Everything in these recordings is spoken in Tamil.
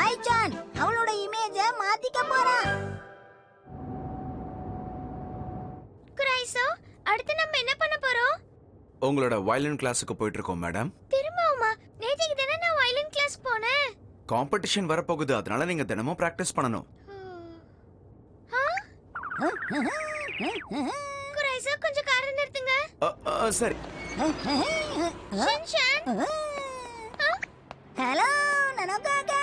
ஐச்சான் அவளோட இமேஜ மாத்திக்க போறான். குரைசோ, அடுத்து நம்ம என்ன பண்ண போறோம்? உங்களோட வயலின் கிளாஸுக்கு போயிட்டு இருக்கோம் மேடம். திரும்பவுமா? நேத்துக்கு தானே நான் வயலின் கிளாஸ் போனேன். காம்படிஷன் வரப்போகுது, அதனால நீங்க தினமும் பிராக்டிஸ் பண்ணணும். குரைசோ, கொஞ்சம் காரை நிறுத்துங்க. சரி. ஷின்சான். ஹலோ நனோகாகா.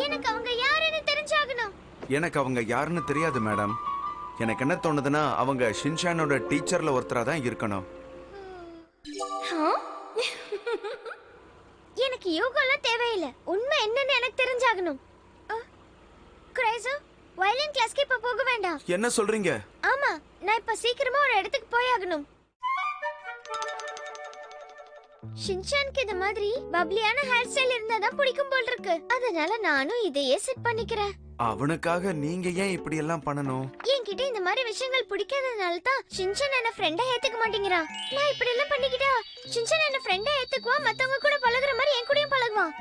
எனக்கு அவங்க யாருன்னு தெரிஞ்சாகணும். எனக்கு அவங்க யாருன்னு தெரியாது மேடம். எனக்கு என்ன தோணுதுன்னா அவங்க ஷின்சானோட டீச்சர்ல ஒருத்தரா தான் இருக்கணும். எனக்கு யோகாலாம் தேவையில்லை. உண்மை என்னன்னு எனக்கு தெரிஞ்சாகணும். குரைசோ, வயலின் கிளாஸ்க்கு இப்ப போக வேண்டாம். என்ன சொல்றீங்க? ஆமா, நான் இப்ப சீக்கிரமா ஒரு இடத்துக்கு போயாகணும். ஷின்சானுக்கு இந்த மாதிரி பப்ளியான ஹேர் ஸ்டைல் இருந்தாதான் பிடிக்கும் போல் இருக்கு. அதனால நானும் இதையே செட் பண்ணிக்கிறேன். அவனுக்காக நீங்க ஏன் இப்படி எல்லாம் பண்ணணும்? என்கிட்ட இந்த மாதிரி விஷயங்கள் பிடிக்காதனால தான் ஷின்சான் என்ன ஃப்ரெண்டா ஏத்துக்க மாட்டேங்கிறான். நான் இப்படி எல்லாம் பண்ணிக்கிட்டா ஷின்சான் என்ன ஃப்ரெண்டா ஏத்துக்குவான், மத்தவங்க கூட பழகுற மாதிரி என் கூடயும் பழகுவான்.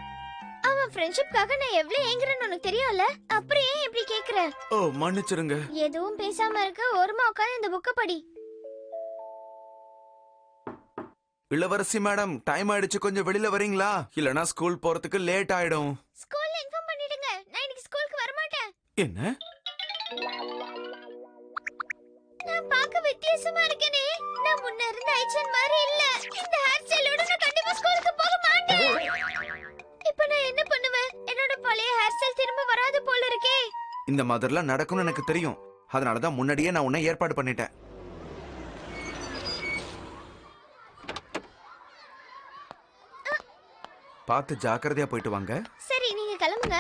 அவன் ஃப்ரெண்ட்ஷிப்காக நான் எவ்வளவு ஏங்குறேன்னு உனக்கு தெரியும்ல, அப்புறம் ஏன் இப்படி கேக்குற? ஓ மன்னிச்சிருங்க. எதுவும் பேசாம இருக்க, ஓரமா உட்கார்ந்து இந்த புக்க படி. இளவரசி மேடம், டைம் ஆயிடுச்சு, கொஞ்சம் வெளியில வரீங்களா? இல்லனா ஸ்கூல் போறதுக்கு லேட் ஆயிடும். ஸ்கூல்ல இன்ஃபார்ம் பண்ணிடுங்க, நான் இன்னைக்கு ஸ்கூலுக்கு வர மாட்டேன். என்ன? நான் பார்க்க வித்தியாசமா இருக்கேனே. நான் முன்ன இருந்த ஐச்சன் மாதிரி இல்ல. இந்த ஹேர் ஸ்டைலோட நான் கண்டிப்பா ஸ்கூலுக்கு போக மாட்டேன். இப்போ நான் என்ன பண்ணுவேன்? என்னோட பழைய ஹேர் ஸ்டைல் திரும்ப வராது போல இருக்கே. இந்த மாதிரிலாம் நடக்கும்னு எனக்கு தெரியும். அதனால தான் முன்னாடியே நான் உன்னை ஏற்பாடு பண்ணிட்டேன். பார்த்து ஜாக்கிரதையா போயிட்டு வாங்க. சரி, நீங்க கிளம்புங்க.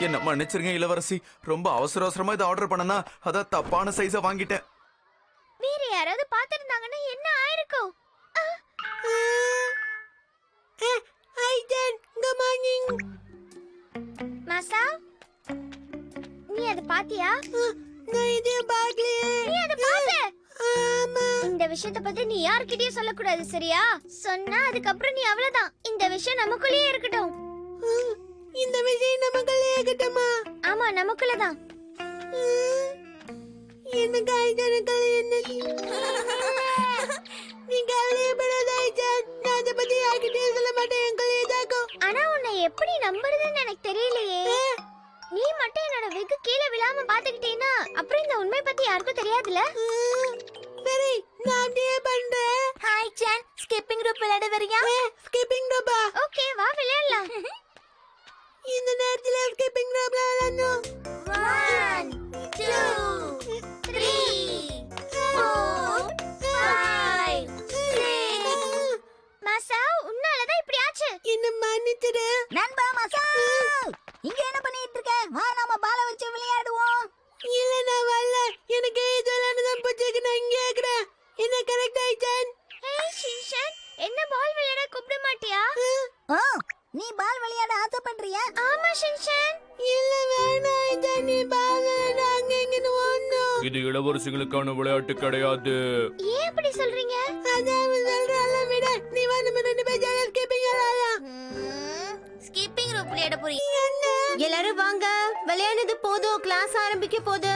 என்ன மன்னிச்சிருங்க இளவரசி, ரொம்ப அவசர அவசரமா இதை ஆர்டர் பண்ணனா அதான் தப்பான சைஸா வாங்கிட்டேன். வேற யாராவது பாத்துட்டாங்கன்னா என்ன ஆயிருக்கும்? Good morning. மாசா, நீ அத பாத்தியா? நான் இதே பார்க்கலையே. நீ அத பாத்த? ஆமா. இந்த விஷயத்தை பத்தி நீ யார்கிட்டயும் சொல்லக்கூடாது, சரியா? சொன்னா அதுக்கப்புறம் நீ அவ்வளவுதான். இந்த விஷயம் நமக்குள்ளேயே இருக்கட்டும். இந்த விஷயம் நமக்குள்ளேயே இருக்கட்டுமா? ஆமா, நமக்குள்ளதான். எனக்கு ஐஜனுக்குள்ள என்ன? நீ கவலைப்படாத ஐஜன், நான் அதை பத்தி யார்கிட்டயும் சொல்ல மாட்டேன். எங்களுக்குள்ளேயே தாக்கும். ஆனா உன்னை எப்படி நம்புறதுன்னு எனக்கு தெரியலையே. நீ மட்டும் என்னோட விக்கு கீழே விழாம பாத்துக்கிட்டீனா அப்புறம் இந்த உண்மை பத்தி யாருக்கும் தெரியாதுல. சரி, நான் அப்படியே பண்றேன். ஹாய் சான், ஸ்கிப்பிங் rope விளையாட வரியா? Skipping rope. ஓகே, வா விளையாடலாம். இந்த நேரத்துல ஸ்கிப்பிங் rope விளையாடணும். 1 2 3 4 5 6. மாசா, உன்னாலதான் இப்படி ஆச்சு. என்ன மன்னிச்சிடு நண்பா. மசா, இங்க என்ன பண்ணிட்டு இருக்க? வா, நாம பால வச்சு விளையாடுவோம். இல்ல, நான் வரல. எனக்கு இது விளையாடுதான் பிடிச்சிருக்கு. நான் இங்கே இருக்கிறேன். என்ன கரெக்ட் ஐஜன்? ஏய் ஷின்சான், என்ன பால் விளையாட கூப்பிட மாட்டியா? ஓ, நீ பால் விளையாட ஆசைப்படுறியா? ஆமா ஷின்சான். இல்ல, வேணாம் ஐஜன். நீ பால் விளையாட அங்க இங்கன்னு ஓடணும். இது இளவரசிகளுக்கான விளையாட்டு கிடையாது. ஏன் அப்படி சொல்றீங்க? அதான் சொல்றால விட. நீ வா, நம்ம ரெண்டு பேரும் ஜாலியா ஸ்கிப்பிங் விளையாடலாம். ஸ்கிப்பிங் rope விளையாட போறீங்க? எல்லாரும் வாங்க, விளையாடுறது போதும், கிளாஸ் ஆரம்பிக்க போகுது.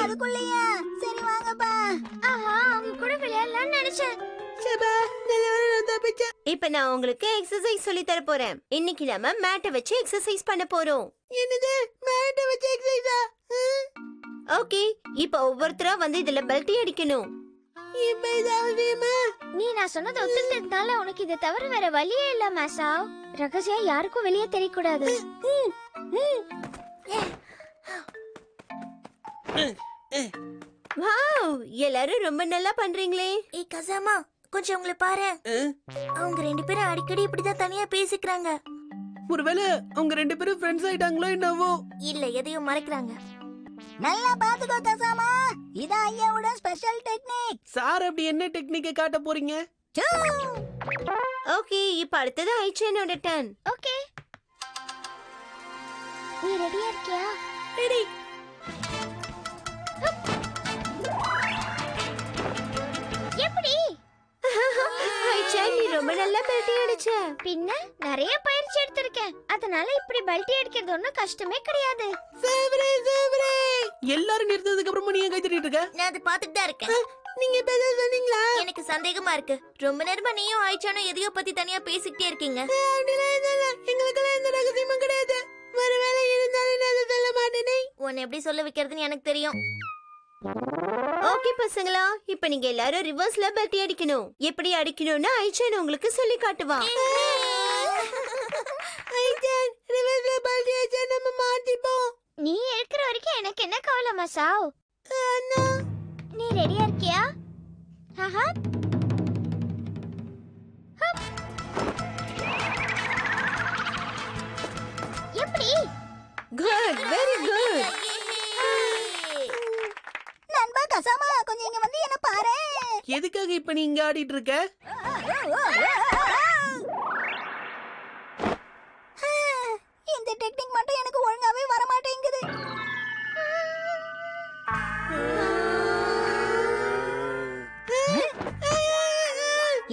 அதுக்குள்ளயா? சரி வாங்கப்பா. ஆஹா, அவங்க கூட விளையாடலாம்னு நினைச்சேன். சபா, நல்ல வேளை நான் தப்பிச்சேன். இப்ப நான் உங்களுக்கு எக்ஸசைஸ் சொல்லி தர போறேன். இன்னைக்கு நம்ம மேட்டை வச்சு எக்ஸசைஸ் பண்ண போறோம். என்னது, மேட்ட வச்சு எக்ஸசைஸா? ஓகே, இப்ப ஒவ்வொருத்தரா வந்து இதுல பெல்ட் அடிக்கணும். இப்ப இது அவசியமா? நீ நான் சொன்னதை ஒத்துக்கிட்டதுனால உனக்கு இதை தவிர வேற வழியே இல்ல மாசா. ரகசியம் யாருக்கும் வெளியே தெரியக்கூடாது. வாவ், எல்லாரும் ரொம்ப நல்லா பண்றீங்களே. ஏய் கசாமா, கொஞ்சம் உங்களை பாரு. அவங்க ரெண்டு பேரும் அடிக்கடி இப்படிதான் தனியா பேசிக்கிறாங்க. ஒருவேளை அவங்க ரெண்டு பேரும் ஃப்ரெண்ட்ஸ் ஆயிட்டாங்களோ என்னவோ. இல்ல, எதையும் மறைக்கிறாங்க. நல்லா பாத்துக்கோ கசாமா. இதான் ஐயாவோட ஸ்பெஷல் டெக்னிக். சார், அப்படி என்ன டெக்னிக்கை காட்ட போறீங்க? ஓகே, இப்ப அடுத்தது ஐச்சனோட டர்ன். ஓகே. நீ ரெடியா இருக்கியா? ரெடி. எப்படி? ஐச்சான், நீ ரொம்ப நல்லா பல்டி அடிச்ச. பின்ன நிறைய பயிற்சி எடுத்திருக்கேன், அதனால இப்படி பல்டி அடிக்கிறது ஒன்றும் கஷ்டமே கிடையாது. சூப்பரே சூப்பரே. எல்லாரும் நிறுத்ததுக்கு அப்புறமா நீங்க கை தட்டிட்டு இருக்க? நான் அதை பார்த்துட்டு தான் இருக்கேன். நீங்க இப்ப ஏதாவது சொன்னீங்களா? எனக்கு சந்தேகமா இருக்கு. ரொம்ப நேரமா நீயும் ஆயிச்சானும் எதையோ பத்தி தனியா பேசிக்கிட்டே இருக்கீங்க. அப்படிலாம் எதுவும் இல்ல. எங்களுக்கெல்லாம் எந்த ரகசியமும் கிடையாது. ஒருவேளை இருந்தாலும் நான் அதை சொல்ல மாட்டேனே. உன்னை எப்படி சொல்ல வைக்கிறதுன்னு எனக்கு தெரியும். ஓகே பசங்களா, இப்ப நீங்க எல்லாரும் ரிவர்ஸ்ல பல்டி அடிக்கணும். எப்படி அடிக்கணும்னு ஐச்சான் உங்களுக்கு சொல்லி காட்டுவான். ஐச்சான், ரிவர்ஸ்ல பல்டி அடிச்சா நம்ம மாட்டிப்போம். நீ இருக்கிற வரைக்கும் எனக்கு என்ன கவலை மசாவ். அண்ணா, நீ ரெடியா இருக்கியா? ஆஹா. எப்படி? Good, very good. நண்பா கசாமா, கொஞ்சம் இங்க வந்து என்ன பாரு. எதுக்காக இப்ப நீ இங்க ஆடிட்டு இருக்க? இந்த டெக்னிக் மட்டும் எனக்கு ஒழுங்காவே வர மாட்டேங்குது.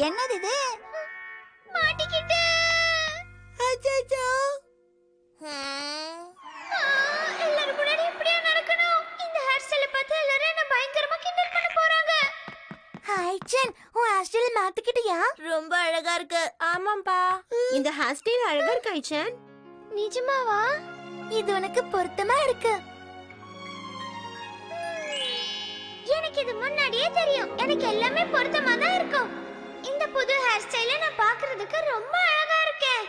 என்னது இது? மாட்டிக்கிட்டே. அச்சச்சோ. எல்லாரும் முன்னாடி இப்படியா நடக்கணும்? இந்த ஹேர் ஸ்டைல பார்த்து எல்லாரும் என்ன பயங்கரமா கிண்டல் பண்ண போறாங்க. ஐச்சான், உன் ஹேர் ஸ்டைல் மாத்திக்கிட்டியா? ரொம்ப அழகா இருக்கு. ஆமாம்பா. இந்த ஹேர் ஸ்டைல் அழகா இருக்கு ஐச்சான். நிஜமாவா? இது உனக்கு பொருத்தமா இருக்கு. எனக்கு இது முன்னாடியே தெரியும். எனக்கு எல்லாமே பொருத்தமா தான் இருக்கும். இந்த புது ஹேர் ஸ்டைல நான் பார்க்கிறதுக்கு ரொம்ப அழகா இருக்கேன்.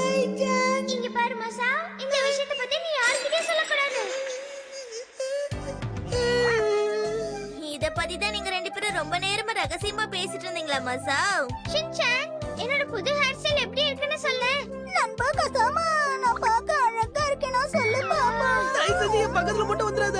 ஐச்சான், இங்க பாரு மசா, இந்த விஷயத்தை பத்தி நீ யார்கிட்டயும் சொல்லக்கூடாது. இத பத்தி தான் நீங்க ரெண்டு பேரும் ரொம்ப நேரமா ரகசியமா பேசிட்டு இருந்தீங்களா மசா? ஷின்சான், என்னோட புது ஹேர் ஸ்டைல் எப்படி இருக்குன்னு சொல்லு. நண்பா கசாமா, நான் பார்க்க அழகா இருக்கேனா சொல்லு பாப்பா. தயவு செஞ்சு என் பக்கத்துல மட்டும் வந்துடாத.